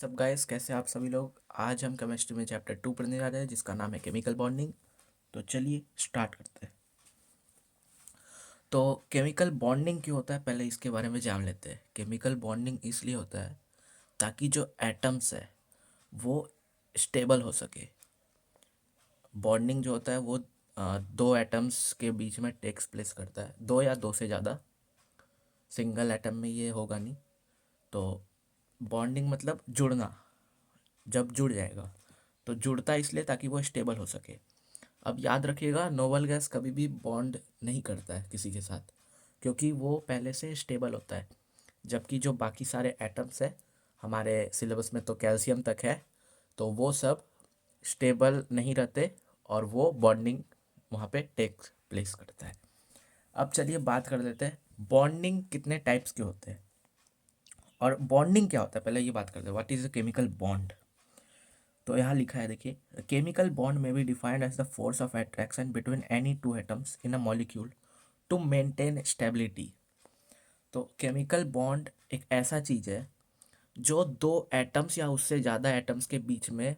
सब गाइस, कैसे आप सभी लोग। आज हम केमिस्ट्री में चैप्टर 2 पढ़ने जा रहे हैं जिसका नाम है केमिकल बॉन्डिंग। तो चलिए स्टार्ट करते हैं। तो केमिकल बॉन्डिंग क्यों होता है, पहले इसके बारे में जान लेते हैं। केमिकल बॉन्डिंग इसलिए होता है ताकि जो एटम्स है वो स्टेबल हो सके। बॉन्डिंग जो होता है वो दो एटम्स के बीच में टेक्स प्लेस करता है, दो या दो से ज़्यादा। सिंगल एटम में ये होगा नहीं। तो बॉन्डिंग मतलब जुड़ना, जब जुड़ जाएगा। तो जुड़ता इसलिए ताकि वो स्टेबल हो सके। अब याद रखिएगा, नोबल गैस कभी भी बॉन्ड नहीं करता है किसी के साथ, क्योंकि वो पहले से स्टेबल होता है। जबकि जो बाकी सारे एटम्स है, हमारे सिलेबस में तो कैल्शियम तक है, तो वो सब स्टेबल नहीं रहते और वो बॉन्डिंग वहाँ पे टेक प्लेस करता है। अब चलिए बात कर लेते हैं बॉन्डिंग कितने टाइप्स के होते हैं और बॉन्डिंग क्या होता है। पहले ये बात करते हैं, what is a chemical bond. तो यहाँ लिखा है, देखिए, केमिकल बॉन्ड में be defined as the force of attraction between any two atoms in a molecule to maintain stability. तो केमिकल बॉन्ड एक ऐसा चीज़ है जो दो एटम्स या उससे ज़्यादा एटम्स के बीच में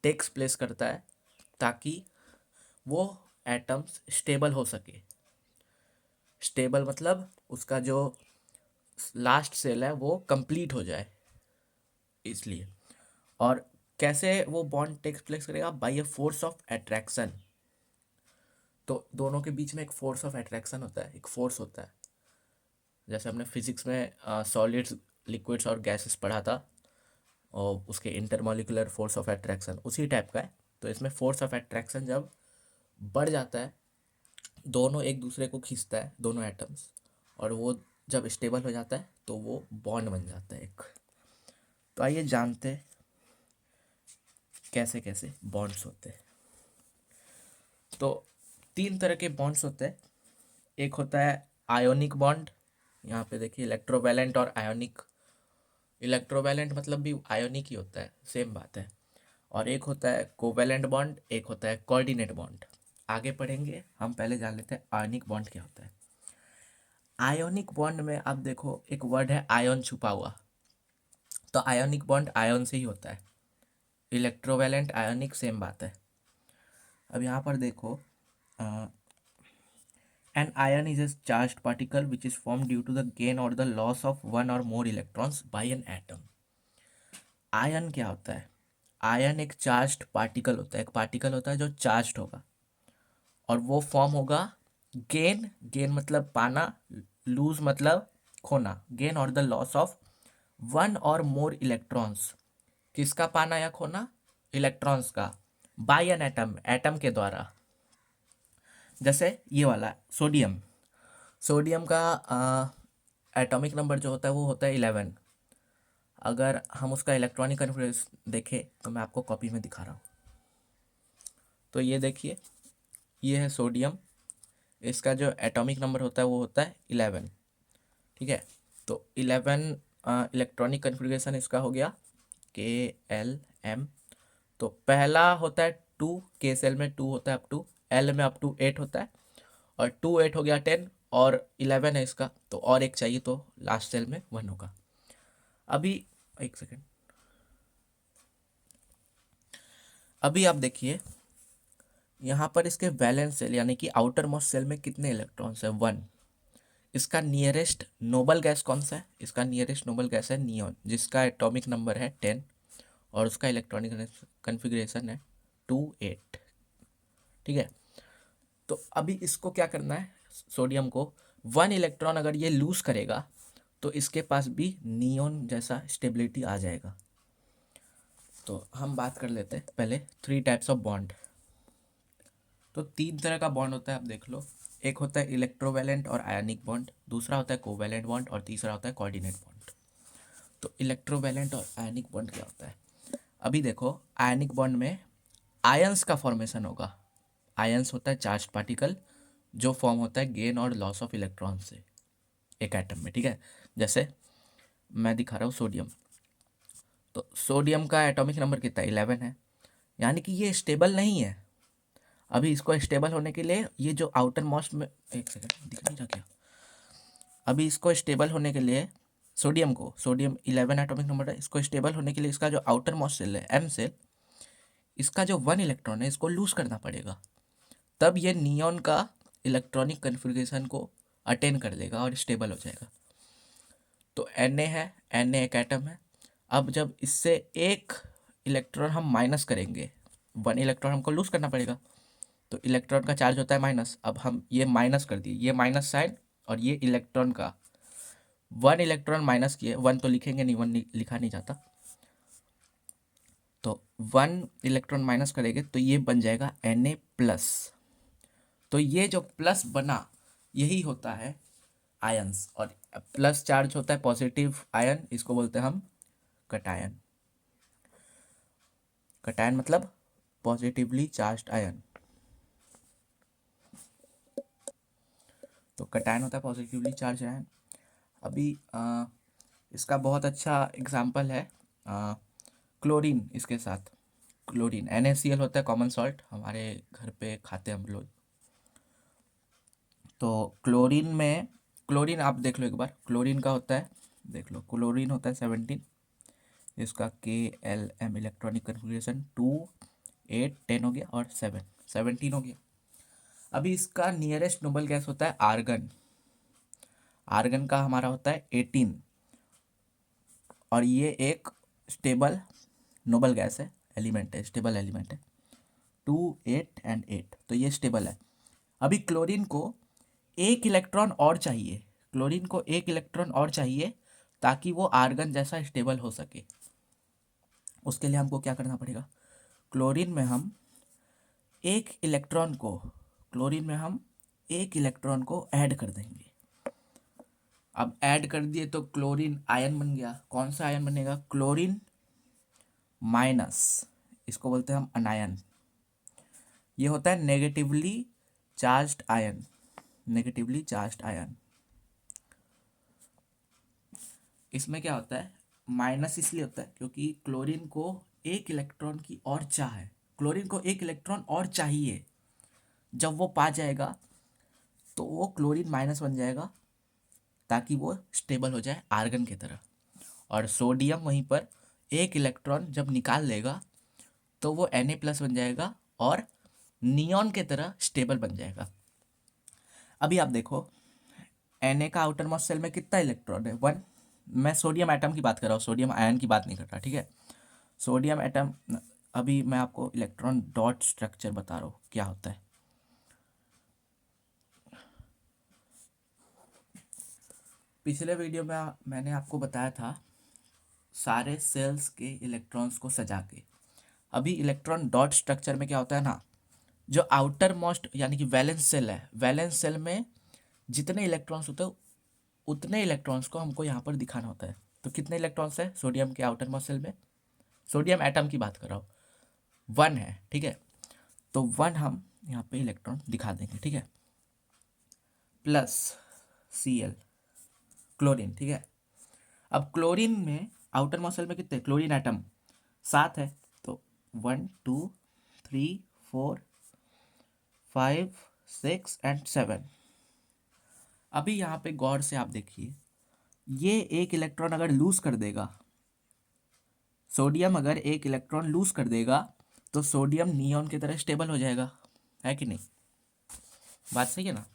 टेक्स प्लेस करता है ताकि वो एटम्स स्टेबल हो सके। स्टेबल मतलब उसका जो लास्ट सेल है वो कंप्लीट हो जाए, इसलिए। और कैसे वो बॉन्ड टेक्स प्लेस करेगा? By a force of attraction. तो दोनों के बीच में एक फोर्स ऑफ अट्रैक्शन होता है, एक फोर्स होता है। जैसे हमने फिजिक्स में सॉलिड्स, लिक्विड्स और गैसेस पढ़ा था, और उसके इंटरमोलिकुलर फोर्स ऑफ अट्रैक्शन उसी टाइप का है। तो इसमें फोर्स ऑफ अट्रैक्शन जब बढ़ जाता है, दोनों एक दूसरे को खींचता है, दोनों एटम्स, और वो जब स्टेबल हो जाता है तो वो बॉन्ड बन जाता है एक। तो आइए जानते हैं कैसे कैसे बॉन्ड्स होते हैं। तो तीन तरह के बॉन्ड्स होते हैं। एक होता है आयोनिक बॉन्ड, यहाँ पे देखिए इलेक्ट्रोवैलेंट और आयोनिक। इलेक्ट्रोवैलेंट मतलब भी आयोनिक ही होता है, सेम बात है। और एक होता है कोवैलेंट बॉन्ड, एक होता है कोऑर्डिनेट बॉन्ड। आगे पढ़ेंगे, हम पहले जान लेते हैं आयोनिक बॉन्ड क्या होता है। आयोनिक बॉन्ड में आप देखो एक वर्ड है आयन छुपा हुआ। तो आयोनिक बॉन्ड आयन से ही होता है। इलेक्ट्रोवैलेंट आयोनिक सेम बात है। अब यहाँ पर देखो, an ion is a charged particle which is formed due to the gain or the loss of one or more electrons by an atom। Ion क्या होता है? आयन एक चार्ज्ड पार्टिकल होता है, एक पार्टिकल होता है जो चार्ज्ड होगा, और वो फॉर्म होगा गेन। गेन मतलब पाना, लूज मतलब खोना। गेन और द लॉस ऑफ वन और मोर इलेक्ट्रॉन्स। किसका पाना या खोना? इलेक्ट्रॉन्स का। बाय एन एटम, एटम के द्वारा। जैसे ये वाला सोडियम। सोडियम का एटॉमिक नंबर जो होता है वो होता है 11। अगर हम उसका इलेक्ट्रॉनिक कन्फिग्रेशन देखें तो मैं आपको कॉपी में दिखा रहा हूँ। तो ये देखिए, ये है सोडियम। इसका जो एटॉमिक नंबर होता है वो होता है 11। ठीक है। तो 11 इलेक्ट्रॉनिक कन्फिग्रेशन इसका हो गया K L M। तो पहला होता है 2, के सेल में 2 होता है अप टू, एल में अप टू 8 होता है। और 2 8 हो गया 10, और 11 है इसका, तो और एक चाहिए, तो लास्ट सेल में 1 होगा। अभी एक सेकेंड, अभी आप देखिए यहाँ पर इसके वैलेंस सेल यानी कि आउटर मोस्ट सेल में कितने इलेक्ट्रॉन्स है? 1। इसका नियरेस्ट नोबल गैस कौन सा है? इसका नियरेस्ट नोबल गैस है नियॉन, जिसका एटॉमिक नंबर है 10 और उसका इलेक्ट्रॉनिक कन्फिग्रेशन है 2 8। ठीक है। तो अभी इसको क्या करना है? सोडियम को 1 इलेक्ट्रॉन अगर ये लूज करेगा तो इसके पास भी नियॉन जैसा स्टेबिलिटी आ जाएगा। तो हम बात कर लेते हैं पहले 3 टाइप्स ऑफ बॉन्ड। तो 3 तरह का बॉन्ड होता है, आप देख लो। एक होता है इलेक्ट्रोवैलेंट और आयनिक बॉन्ड, दूसरा होता है कोवैलेंट बॉन्ड, और तीसरा होता है कोऑर्डिनेट बॉन्ड। तो इलेक्ट्रोवैलेंट और आयनिक बॉन्ड क्या होता है? अभी देखो, आयनिक बॉन्ड में आयंस का फॉर्मेशन होगा। आयंस होता है चार्ज पार्टिकल जो फॉर्म होता है गेन और लॉस ऑफ इलेक्ट्रॉन से एक एटम में। ठीक है। जैसे मैं दिखा रहा हूँ सोडियम। तो सोडियम का एटॉमिक नंबर कितना है? 11 है। यानी कि ये स्टेबल नहीं है। अभी इसको स्टेबल होने के लिए ये जो आउटर मोस्ट में, एक सेकंड दिख नहीं रहा क्या? अभी इसको स्टेबल होने के लिए सोडियम 11 एटॉमिक नंबर है, इसको स्टेबल होने के लिए इसका जो आउटर मोस्ट सेल है एम सेल, इसका जो 1 इलेक्ट्रॉन है इसको लूज करना पड़ेगा, तब ये नियॉन का इलेक्ट्रॉनिक कन्फिग्रेशन को अटेन कर लेगा और स्टेबल हो जाएगा। तो Na है, Na एक एटम है। अब जब इससे एक इलेक्ट्रॉन हम माइनस करेंगे, 1 इलेक्ट्रॉन हमको लूज करना पड़ेगा, तो इलेक्ट्रॉन का चार्ज होता है माइनस। अब हम ये माइनस कर दिए, ये माइनस साइन, और ये इलेक्ट्रॉन का 1 इलेक्ट्रॉन माइनस किए, 1 तो लिखेंगे नहीं, 1 लिखा नहीं जाता, तो 1 इलेक्ट्रॉन माइनस करेंगे तो ये बन जाएगा Na प्लस। तो ये जो प्लस बना यही होता है आयंस, और प्लस चार्ज होता है पॉजिटिव आयन, इसको बोलते हैं हम कटायन। कटायन मतलब पॉजिटिवली चार्ज्ड आयन। तो कटायन होता है पॉजिटिवली चार्ज आयन। अभी इसका बहुत अच्छा एग्जाम्पल है क्लोरीन। इसके साथ क्लोरीन NaCl होता है, कॉमन सॉल्ट, हमारे घर पे खाते हैं हम लोग। तो क्लोरीन आप देख लो एक बार, क्लोरीन का होता है, देख लो, क्लोरीन होता है 17, इसका K L M electronic configuration 2 8 10 हो गया, और 7 17 हो गया। अभी इसका नियरेस्ट नोबल गैस होता है आर्गन। आर्गन का हमारा होता है 18, और ये एक स्टेबल नोबल गैस है, एलिमेंट है, स्टेबल एलिमेंट है, 2 8 एंड 8, तो ये स्टेबल है। अभी क्लोरीन को एक इलेक्ट्रॉन और चाहिए, क्लोरीन को एक इलेक्ट्रॉन और चाहिए ताकि वो आर्गन जैसा स्टेबल हो सके। उसके लिए हमको क्या करना पड़ेगा, क्लोरीन में हम एक इलेक्ट्रॉन को ऐड कर देंगे। अब ऐड कर दिए तो क्लोरीन आयन बन गया। कौन सा आयन बनेगा, क्लोरीन माइनस, इसको बोलते हैं हम अनायन। ये होता है negatively charged ion, negatively charged ion. इसमें क्या होता है, माइनस इसलिए होता है क्योंकि क्लोरीन को एक इलेक्ट्रॉन की और चाह है, क्लोरीन को एक इलेक्ट्रॉन और चाहिए। जब वो पा जाएगा तो वो क्लोरीन माइनस बन जाएगा ताकि वो स्टेबल हो जाए आर्गन की तरह। और सोडियम वहीं पर एक इलेक्ट्रॉन जब निकाल लेगा तो वो Na प्लस बन जाएगा और नियॉन के तरह स्टेबल बन जाएगा। अभी आप देखो, Na का आउटर मोस्ट सेल में कितना इलेक्ट्रॉन है, 1। मैं सोडियम एटम की बात कर रहा हूँ, सोडियम आयन की बात नहीं कर रहा, ठीक है। सोडियम एटम, अभी मैं आपको इलेक्ट्रॉन डॉट स्ट्रक्चर बता रहा हूँ क्या होता है। पिछले वीडियो में मैंने आपको बताया था सारे सेल्स के इलेक्ट्रॉन्स को सजा के। अभी इलेक्ट्रॉन डॉट स्ट्रक्चर में क्या होता है ना, जो आउटर मोस्ट यानी कि वैलेंस सेल है, वैलेंस सेल में जितने इलेक्ट्रॉन्स होते हैं उतने इलेक्ट्रॉन्स को हमको यहाँ पर दिखाना होता है। तो कितने इलेक्ट्रॉन्स है सोडियम के आउटर मोस्ट सेल में, सोडियम एटम की बात कर रहा हूँ, 1 है, ठीक है। तो 1 हम यहाँ पे इलेक्ट्रॉन दिखा देंगे, ठीक है, प्लस Cl, क्लोरीन, ठीक है। अब क्लोरीन में आउटर मोस्ट सेल में कितने क्लोरीन एटम, 7 है, तो 1 2 3 4 5 6 एंड 7। अभी यहाँ पे गौर से आप देखिए, ये एक इलेक्ट्रॉन अगर लूज कर देगा, सोडियम अगर एक इलेक्ट्रॉन लूज कर देगा तो सोडियम नियॉन की तरह स्टेबल हो जाएगा, है कि नहीं, बात सही है ना।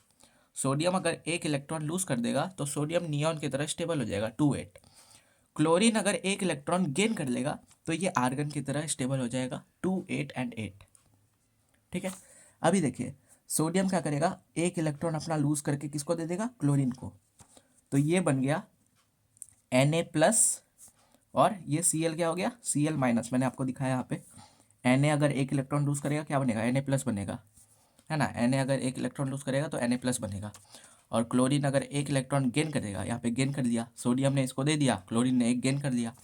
सोडियम अगर एक इलेक्ट्रॉन लूज कर देगा तो सोडियम नियॉन की तरह स्टेबल हो जाएगा, 2 8। क्लोरीन अगर एक इलेक्ट्रॉन गेन कर लेगा तो ये आर्गन की तरह स्टेबल हो जाएगा, 2 8 एंड 8, ठीक है। अभी देखिए, सोडियम क्या करेगा, एक इलेक्ट्रॉन अपना लूज करके किसको दे देगा, क्लोरीन को, तो ये बन गया Na प्लस, और ये Cl क्या हो गया, Cl माइनस। मैंने आपको दिखाया यहाँ पे, Na अगर एक इलेक्ट्रॉन लूज करेगा क्या बनेगा, Na प्लस बनेगा, है ना। Na अगर एक इलेक्ट्रॉन लूज करेगा तो Na प्लस बनेगा। और क्लोरीन अगर एक इलेक्ट्रॉन गेन करेगा, यहाँ पे गेन कर दिया, सोडियम ने इसको दे दिया, क्लोरीन ने एक गेन कर लिया,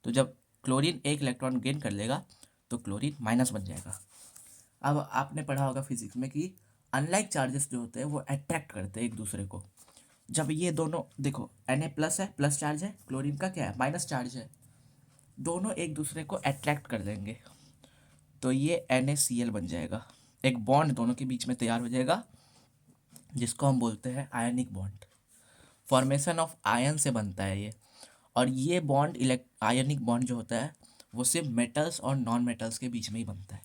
तो जब क्लोरीन एक इलेक्ट्रॉन गेन कर लेगा तो क्लोरीन माइनस बन जाएगा। अब आपने पढ़ा होगा फिजिक्स में कि अनलाइक चार्जेस जो होते हैं वो अट्रैक्ट करते हैं एक दूसरे को। जब ये दोनों देखो, Na प्लस है, प्लस चार्ज है, क्लोरीन का क्या है, माइनस चार्ज है, दोनों एक दूसरे को अट्रैक्ट कर देंगे, तो ये NaCl बन जाएगा। एक बॉन्ड दोनों के बीच में तैयार हो जाएगा जिसको हम बोलते हैं ionic bond. Formation of ion से बनता है ये। और ये बॉन्ड आयनिक बॉन्ड जो होता है वो सिर्फ मेटल्स और नॉन मेटल्स के बीच में ही बनता है।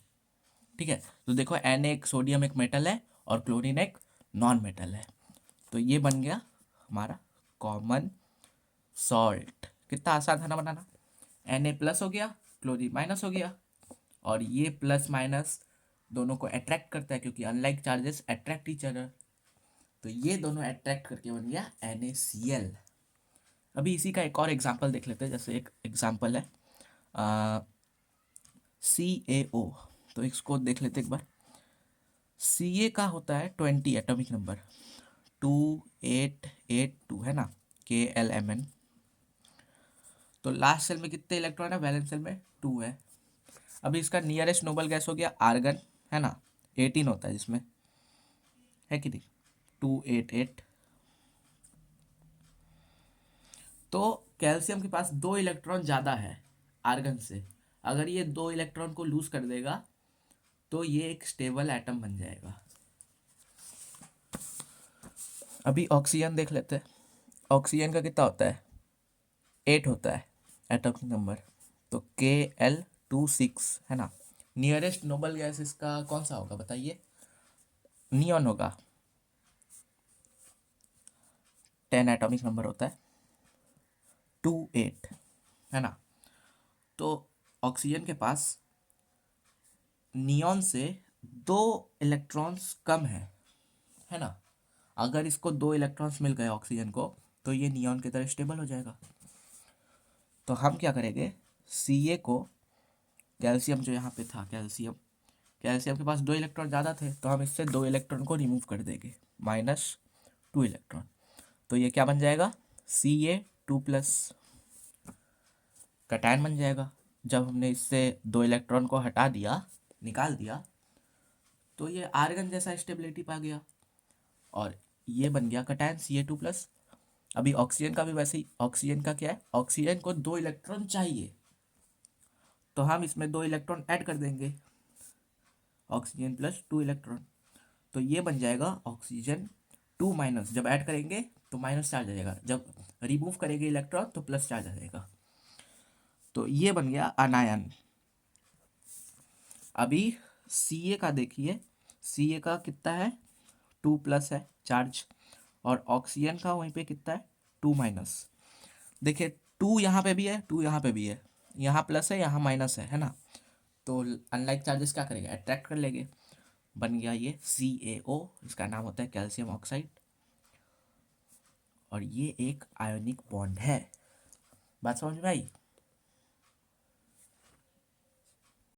ठीक है, तो देखो एन एक सोडियम एक मेटल है और क्लोरीन एक नॉन मेटल है, तो ये बन गया हमारा कॉमन सॉल्ट। कितना आसान था ना बनाना। Na प्लस हो गया, क्लोरीन माइनस हो गया, और ये प्लस माइनस दोनों को अट्रैक्ट करता है क्योंकि unlike charges attract each other, तो ये दोनों अट्रैक्ट करके बन गया NaCl। अभी इसी का एक और एग्जांपल देख लेते हैं। जैसे एक एग्जांपल है CaO, तो इसको देख लेते एक बार। Ca का होता है 20 एटॉमिक नंबर, 2882 है ना, KLMN। तो लास्ट सेल में कितने इलेक्ट्रॉन है, वैलेंस सेल में 2 है। अभी इसका नियरेस्ट नोबल गैस हो गया आर्गन, है ना, 18 होता है जिसमें, है कि नहीं, 288। तो कैल्शियम के पास 2 इलेक्ट्रॉन ज़्यादा है आर्गन से। अगर ये 2 इलेक्ट्रॉन को लूज कर देगा तो ये एक स्टेबल एटम बन जाएगा। अभी ऑक्सीजन देख लेते हैं। ऑक्सीजन का कितना होता है, 8 होता है एटॉमिक नंबर, तो KL26 है ना। नियरेस्ट नोबल गैस इसका कौन सा होगा बताइए, नियॉन होगा, 10 एटॉमिक नंबर होता है, 28 है ना। तो ऑक्सीजन के पास नियॉन से 2 इलेक्ट्रॉन्स कम है ना। अगर इसको 2 इलेक्ट्रॉन्स मिल गए ऑक्सीजन को तो ये नियॉन की तरह स्टेबल हो जाएगा। तो हम क्या करेंगे, Ca को, कैल्शियम जो यहाँ पे था, कैल्शियम के पास 2 इलेक्ट्रॉन ज़्यादा थे तो हम इससे 2 इलेक्ट्रॉन को रिमूव कर देंगे, -2 इलेक्ट्रॉन। तो ये क्या बन जाएगा, Ca2+, कटायन बन जाएगा। जब हमने इससे 2 इलेक्ट्रॉन को हटा दिया, निकाल दिया, तो ये आर्गन जैसा स्टेबिलिटी पा गया और ये बन गया कटायन Ca2+। अभी ऑक्सीजन का भी वैसे ही, ऑक्सीजन का क्या है, ऑक्सीजन को 2 इलेक्ट्रॉन चाहिए तो हम इसमें 2 इलेक्ट्रॉन ऐड कर देंगे, ऑक्सीजन प्लस 2 इलेक्ट्रॉन, तो ये बन जाएगा ऑक्सीजन 2-। जब ऐड करेंगे तो माइनस चार्ज आ जाएगा, जब रिमूव करेंगे इलेक्ट्रॉन तो प्लस चार्ज आ जाएगा, तो ये बन गया अनायन। अभी Ca का देखिए, Ca का कितना है, 2+ है चार्ज, और ऑक्सीजन का वहीं पे कितना है, 2-। देखिए 2 यहाँ पे भी है, 2 यहाँ पे भी है, यहाँ प्लस है यहाँ माइनस है ना। तो अनलाइक चार्जेस क्या करेंगे, अट्रैक्ट कर लेंगे, बन गया ये CaO, इसका नाम होता है कैल्शियम ऑक्साइड, और ये एक आयोनिक बॉन्ड है। बात समझ में आई।